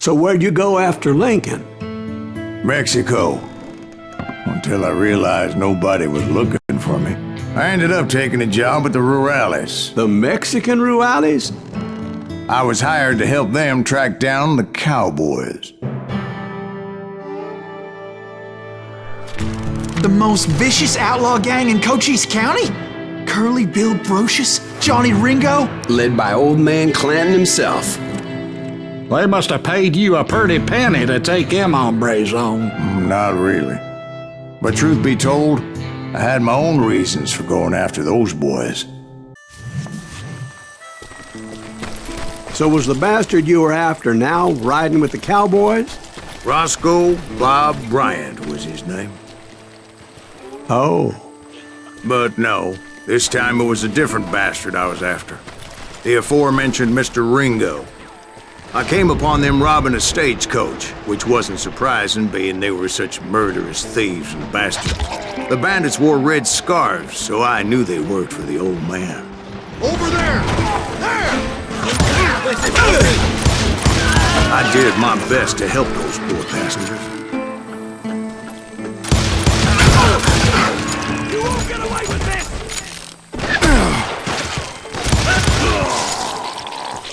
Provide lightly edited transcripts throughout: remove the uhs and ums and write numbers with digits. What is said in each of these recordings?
So where'd you go after Lincoln? Mexico. Until I realized nobody was looking for me. I ended up taking a job at the Rurales. The Mexican Rurales? I was hired to help them track down the cowboys. The most vicious outlaw gang in Cochise County? Curly Bill Brocious? Johnny Ringo? Led by old man Clanton himself. They must have paid you a pretty penny to take them hombres on. Not really. But truth be told, I had my own reasons for going after those boys. So was the bastard you were after now riding with the cowboys? Roscoe Bob Bryant was his name. Oh. But no, this time it was a different bastard I was after. The aforementioned Mr. Ringo. I came upon them robbing a stagecoach, which wasn't surprising, being they were such murderous thieves and bastards. The bandits wore red scarves, so I knew they worked for the old man. Over there! There! I did my best to help those poor passengers. You won't get away with this!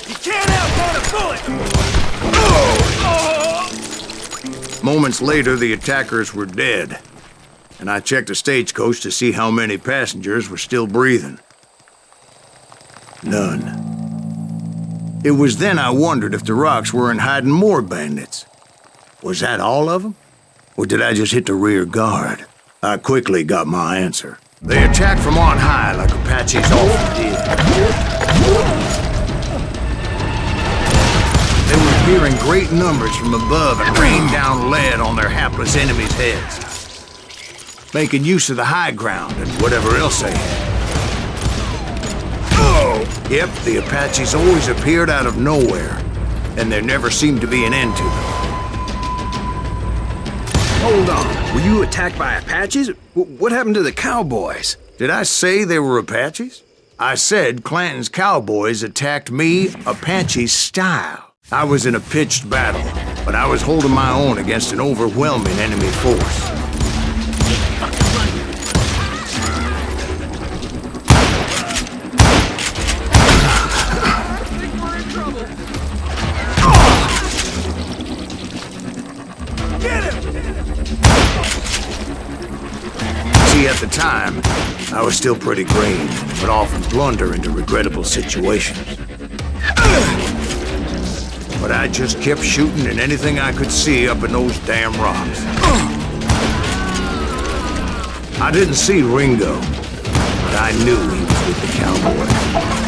You can't outrun a bullet! Moments later, the attackers were dead, and I checked the stagecoach to see how many passengers were still breathing. None. It was then I wondered if the rocks weren't hiding more bandits. Was that all of them? Or did I just hit the rear guard? I quickly got my answer. They attacked from on high like Apaches often did. They were appearing great numbers from above and rained down lead on their hapless enemies' heads, making use of the high ground and whatever else they had. Yep, the Apaches always appeared out of nowhere, and there never seemed to be an end to them. Hold on, were you attacked by Apaches? What happened to the cowboys? Did I say they were Apaches? I said Clanton's cowboys attacked me Apache style. I was in a pitched battle, but I was holding my own against an overwhelming enemy force. See, at the time, I was still pretty green, but often blunder into regrettable situations. But I just kept shooting at anything I could see up in those damn rocks. I didn't see Ringo, but I knew he was with the cowboys.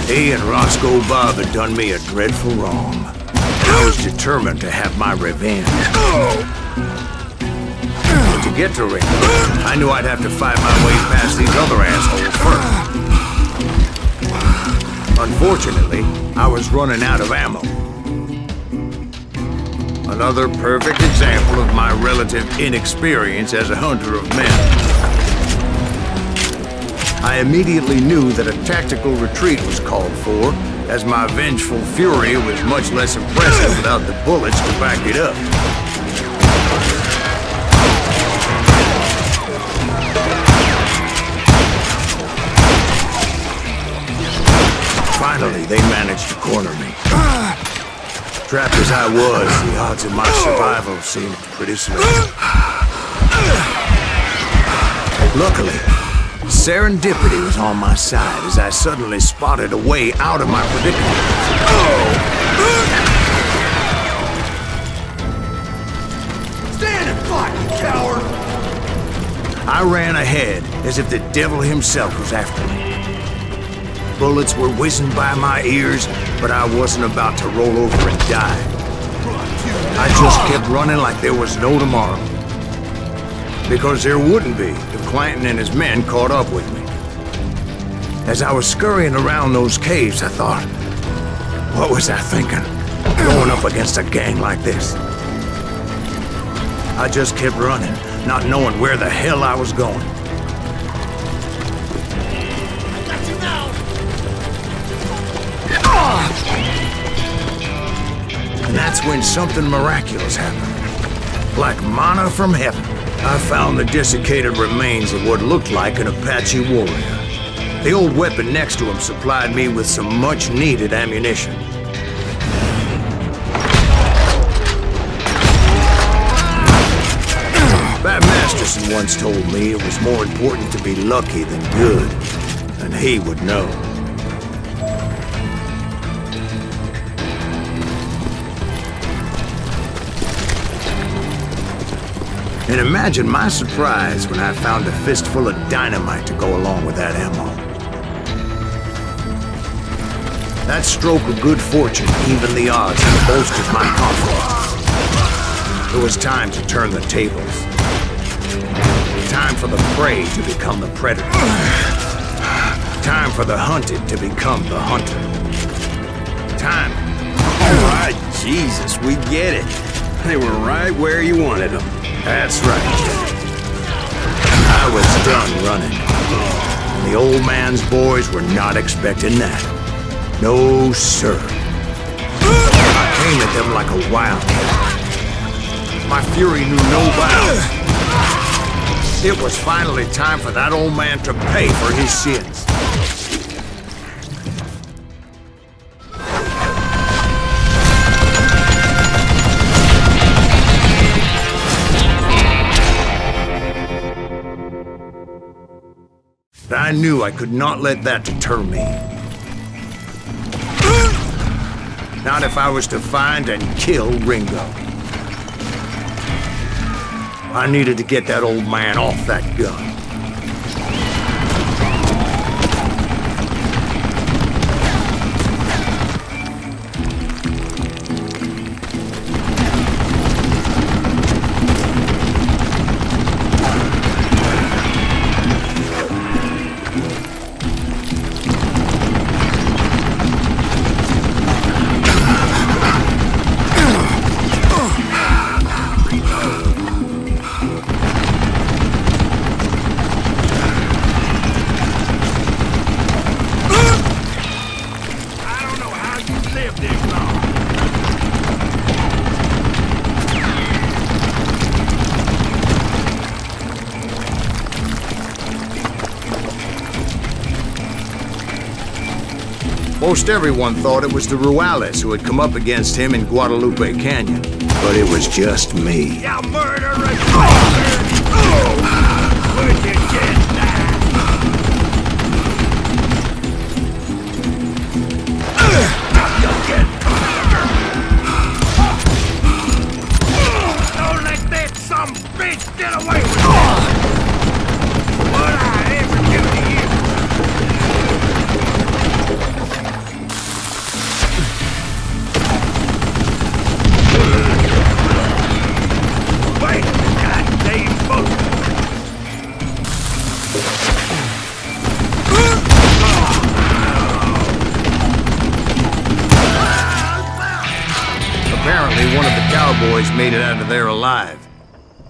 He and Roscoe Bob had done me a dreadful wrong. And I was determined to have my revenge. But to get to Ringo, I knew I'd have to fight my way past these other assholes first. Unfortunately, I was running out of ammo. Another perfect example of my relative inexperience as a hunter of men. I immediately knew that a tactical retreat was called for, as my vengeful fury was much less impressive without the bullets to back it up. Finally, they managed to corner me. Trapped as I was, the odds of my survival seemed pretty slim. Luckily, serendipity was on my side as I suddenly spotted a way out of my predicament. Stand and fight, you coward! I ran ahead as if the devil himself was after me. Bullets were whizzing by my ears, but I wasn't about to roll over and die. I just kept running like there was no tomorrow. Because there wouldn't be if Clanton and his men caught up with me. As I was scurrying around those caves, I thought, what was I thinking? Going up against a gang like this? I just kept running, not knowing where the hell I was going. And that's when something miraculous happened. Like manna from heaven, I found the desiccated remains of what looked like an Apache warrior. The old weapon next to him supplied me with some much-needed ammunition. Bat Masterson once told me it was more important to be lucky than good, and he would know. And imagine my surprise when I found a fistful of dynamite to go along with that ammo. That stroke of good fortune evened the odds and bolstered my confidence. It was time to turn the tables. Time for the prey to become the predator. Time for the hunted to become the hunter. Time. All right, Jesus, we get it. They were right where you wanted them. That's right. I was done running. And the old man's boys were not expecting that. No, sir. I came at them like a wildcat. My fury knew no bounds. It was finally time for that old man to pay for his sins. But I knew I could not let that deter me. Not if I was to find and kill Ringo. I needed to get that old man off that gun. Most everyone thought it was the Ruales who had come up against him in Guadalupe Canyon, but it was just me. You murderous bastard! Where'd you get that? You'll get don't let that some bitch get away with it! What I ever do to you? Wait, goddamn boat! Apparently, one of the cowboys made it out of there alive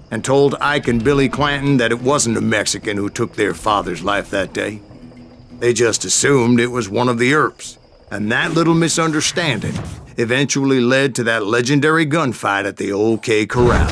and told Ike and Billy Clanton that it wasn't a Mexican who took their father's life that day. They just assumed it was one of the Earps, and that little misunderstanding eventually led to that legendary gunfight at the OK Corral.